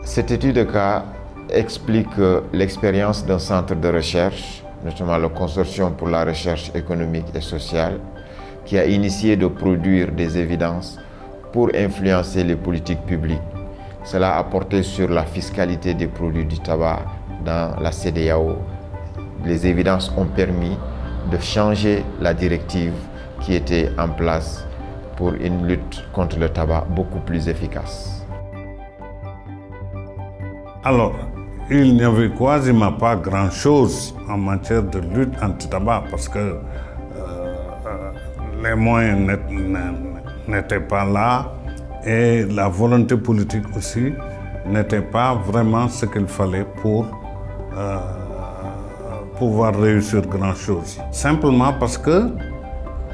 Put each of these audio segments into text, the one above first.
Cette étude de cas explique l'expérience d'un centre de recherche, notamment le Consortium pour la recherche économique et sociale, qui a initié de produire des évidences pour influencer les politiques publiques. Cela a porté sur la fiscalité des produits du tabac dans la CEDEAO. Les évidences ont permis de changer la directive qui était en place pour une lutte contre le tabac beaucoup plus efficace. Alors, il n'y avait quasiment pas grand-chose en matière de lutte anti-tabac parce que les moyens n'étaient pas là et la volonté politique aussi n'était pas vraiment ce qu'il fallait pour pouvoir réussir grand-chose. Simplement parce que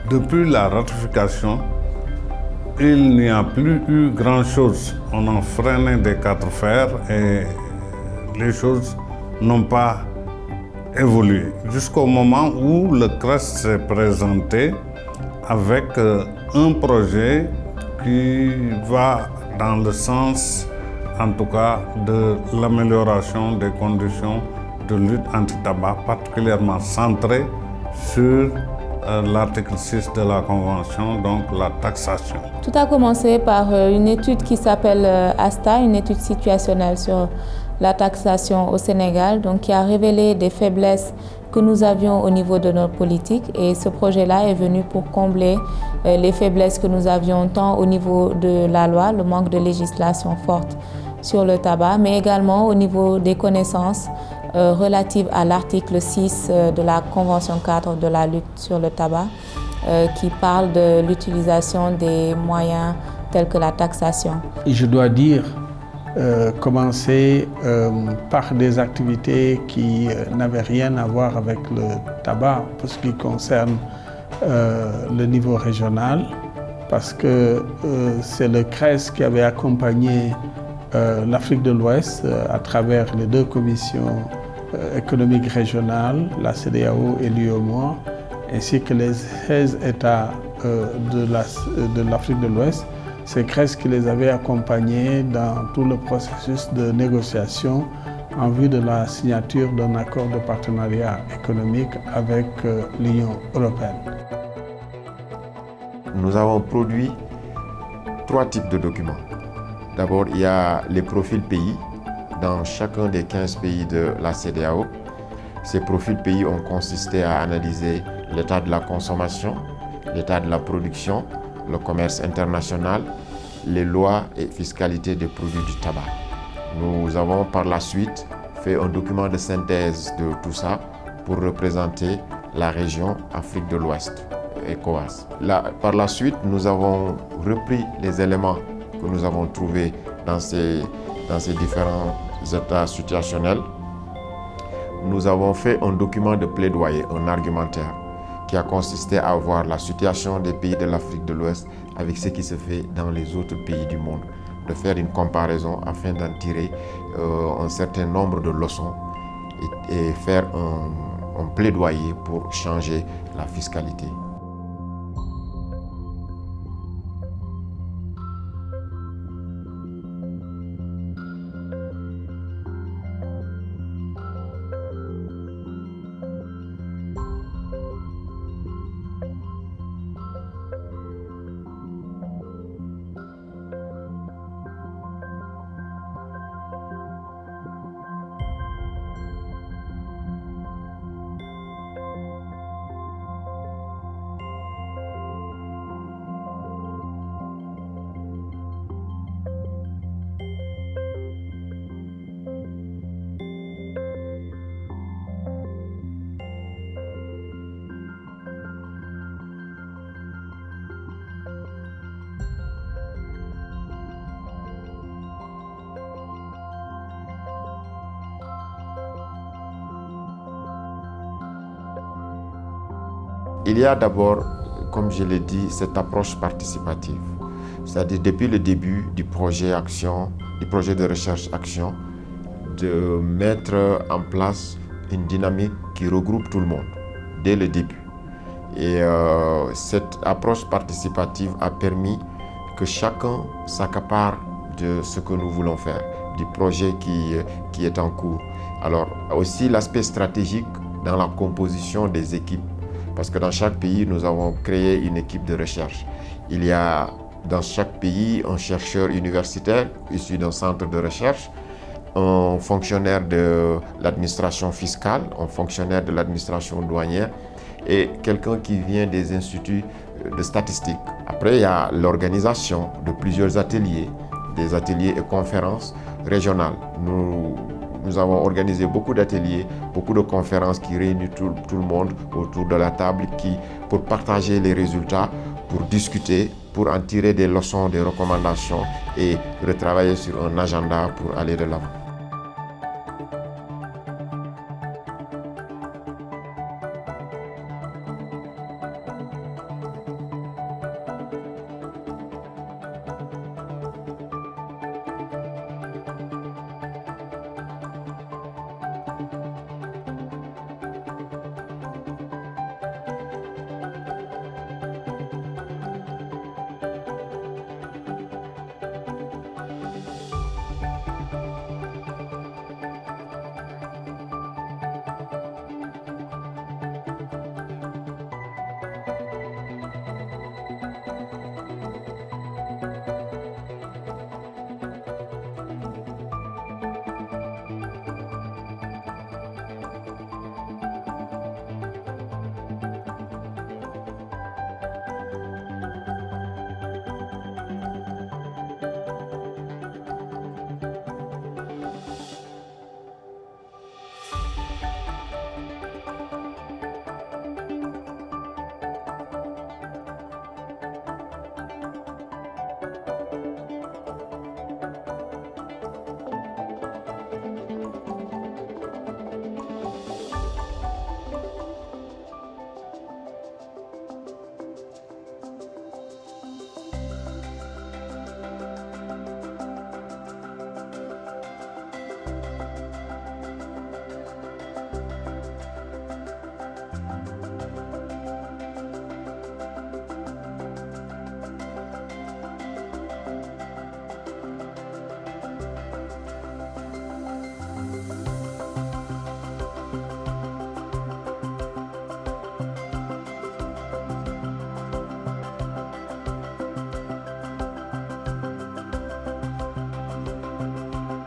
depuis la ratification, il n'y a plus eu grand-chose. On a freiné des quatre fers et les choses n'ont pas évolué. Jusqu'au moment où le CRES s'est présenté avec un projet qui va dans le sens, en tout cas, de l'amélioration des conditions de lutte anti-tabac, particulièrement centré sur l'article 6 de la Convention, donc la taxation. Tout a commencé par une étude qui s'appelle ASTA, une étude situationnelle sur la taxation au Sénégal, donc qui a révélé des faiblesses que nous avions au niveau de notre politique. Et ce projet-là est venu pour combler les faiblesses que nous avions tant au niveau de la loi, le manque de législation forte sur le tabac, mais également au niveau des connaissances relatives à l'article 6 de la Convention cadre de la lutte sur le tabac, qui parle de l'utilisation des moyens tels que la taxation. Et je dois dire, commencer par des activités qui n'avaient rien à voir avec le tabac, pour ce qui concerne le niveau régional, parce que c'est le CRES qui avait accompagné l'Afrique de l'Ouest à travers les deux commissions économiques régionales, la CEDEAO et l'UEMOA, ainsi que les 16 États de l'Afrique de l'Ouest. C'est CRES qui les avait accompagnés dans tout le processus de négociation en vue de la signature d'un accord de partenariat économique avec l'Union européenne. Nous avons produit 3 types de documents. D'abord, il y a les profils pays dans chacun des 15 pays de la CEDEAO. Ces profils pays ont consisté à analyser l'état de la consommation, l'état de la production, le commerce international, les lois et fiscalité des produits du tabac. Nous avons par la suite fait un document de synthèse de tout ça pour représenter la région Afrique de l'Ouest, ECOWAS. Par la suite, nous avons repris les éléments que nous avons trouvés dans ces différents états situationnels. Nous avons fait un document de plaidoyer, un argumentaire, qui a consisté à voir la situation des pays de l'Afrique de l'Ouest avec ce qui se fait dans les autres pays du monde, de faire une comparaison afin d'en tirer un certain nombre de leçons et faire un plaidoyer pour changer la fiscalité. Il y a d'abord, comme je l'ai dit, cette approche participative. C'est-à-dire depuis le début du projet action, du projet de recherche-action, de mettre en place une dynamique qui regroupe tout le monde dès le début. Et cette approche participative a permis que chacun s'accapare de ce que nous voulons faire, du projet qui est en cours. Alors aussi l'aspect stratégique dans la composition des équipes, parce que dans chaque pays, nous avons créé une équipe de recherche. Il y a dans chaque pays un chercheur universitaire issu d'un centre de recherche, un fonctionnaire de l'administration fiscale, un fonctionnaire de l'administration douanière et quelqu'un qui vient des instituts de statistique. Après, il y a l'organisation de plusieurs ateliers, des ateliers et conférences régionales. Nous avons organisé beaucoup d'ateliers, beaucoup de conférences qui réunissent tout le monde autour de la table pour partager les résultats, pour discuter, pour en tirer des leçons, des recommandations et retravailler sur un agenda pour aller de l'avant.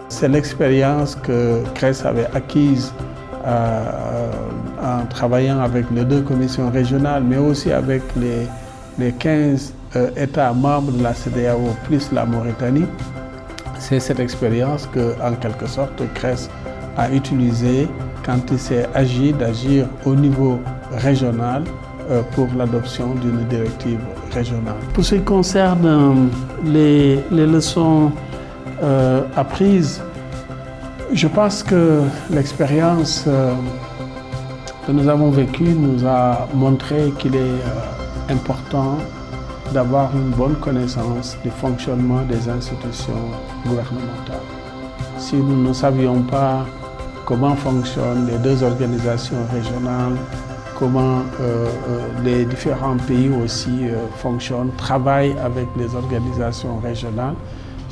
C'est l'expérience que CRES avait acquise en travaillant avec les 2 commissions régionales, mais aussi avec les 15 États membres de la CEDEAO plus la Mauritanie. C'est cette expérience que, en quelque sorte, CRES a utilisée quand il s'est agi d'agir au niveau régional pour l'adoption d'une directive régionale. Pour ce qui concerne les leçons apprises, je pense que l'expérience que nous avons vécue nous a montré qu'il est important d'avoir une bonne connaissance du fonctionnement des institutions gouvernementales. Si nous ne savions pas comment fonctionnent les 2 organisations régionales, comment les différents pays aussi fonctionnent, travaillent avec les organisations régionales,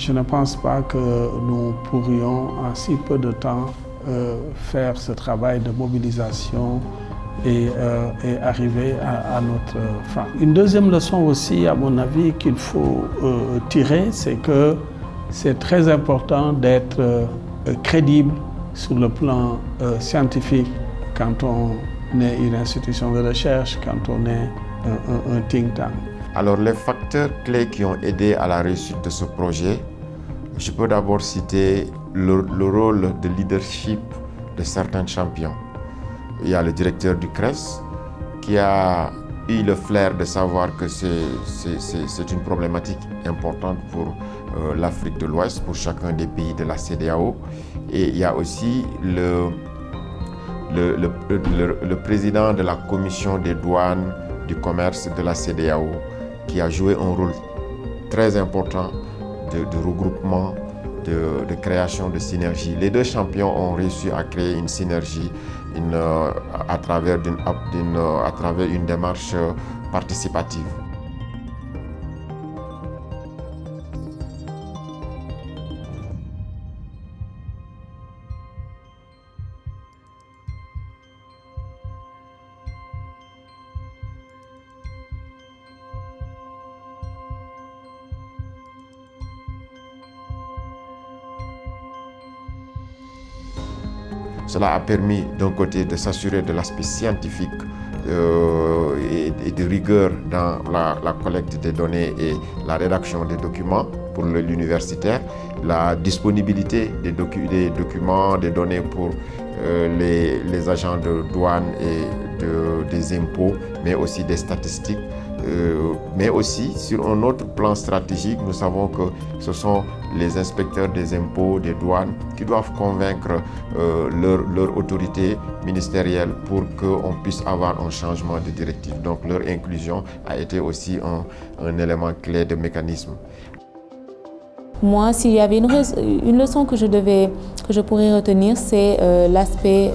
je ne pense pas que nous pourrions en si peu de temps faire ce travail de mobilisation et arriver à notre fin. Une deuxième leçon aussi, à mon avis, qu'il faut tirer, c'est que c'est très important d'être crédible sur le plan scientifique quand on est une institution de recherche, quand on est un think tank. Alors les facteurs clés qui ont aidé à la réussite de ce projet, je peux d'abord citer le rôle de leadership de certains champions. Il y a le directeur du CRES qui a eu le flair de savoir que c'est une problématique importante pour l'Afrique de l'Ouest, pour chacun des pays de la CEDEAO. Et il y a aussi le président de la commission des douanes du commerce de la CEDEAO qui a joué un rôle très important de regroupement, de création de synergie. Les 2 champions ont réussi à créer une synergie à travers une démarche participative. Cela a permis d'un côté de s'assurer de l'aspect scientifique et de rigueur dans la collecte des données et la rédaction des documents pour l'universitaire, la disponibilité des documents, des données pour les agents de douane et des impôts, mais aussi des statistiques. Mais aussi, sur un autre plan stratégique, nous savons que ce sont les inspecteurs des impôts, des douanes, qui doivent convaincre leur autorité ministérielle pour qu'on puisse avoir un changement de directive. Donc leur inclusion a été aussi un élément clé de mécanisme. Moi, s'il y avait une leçon que je pourrais retenir, c'est l'aspect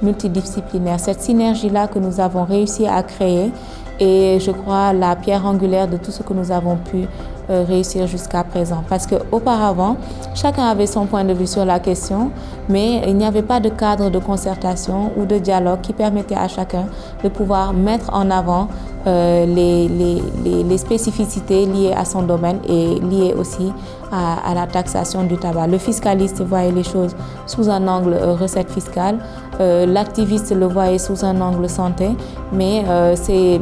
multidisciplinaire, cette synergie-là que nous avons réussi à créer. Et je crois la pierre angulaire de tout ce que nous avons pu réussir jusqu'à présent. Parce qu'auparavant, chacun avait son point de vue sur la question, mais il n'y avait pas de cadre de concertation ou de dialogue qui permettait à chacun de pouvoir mettre en avant les spécificités liées à son domaine et liées aussi à la taxation du tabac. Le fiscaliste voyait les choses sous un angle recette fiscale, l'activiste le voyait sous un angle santé, mais c'est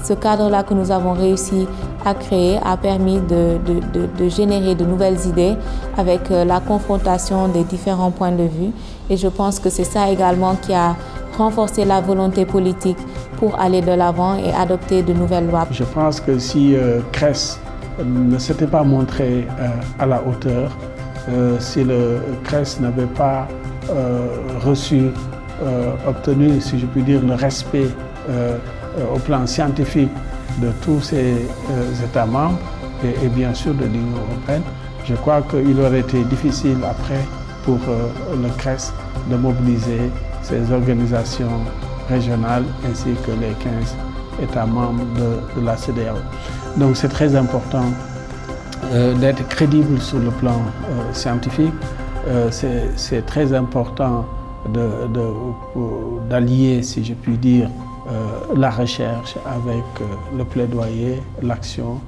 ce cadre-là que nous avons réussi à créer a permis de générer de nouvelles idées avec la confrontation des différents points de vue. Et je pense que c'est ça également qui a renforcé la volonté politique pour aller de l'avant et adopter de nouvelles lois. Je pense que si CRES ne s'était pas montré à la hauteur, si le CRES n'avait pas obtenu, si je puis dire, le respect au plan scientifique de tous ces États membres et bien sûr de l'Union européenne, je crois qu'il aurait été difficile après pour le CRES de mobiliser ces organisations régionales ainsi que les 15 États membres de la CEDEAO. Donc c'est très important d'être crédible sur le plan scientifique. C'est très important d'allier, si je puis dire, la recherche avec le plaidoyer, l'action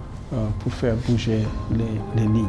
pour faire bouger les lignes.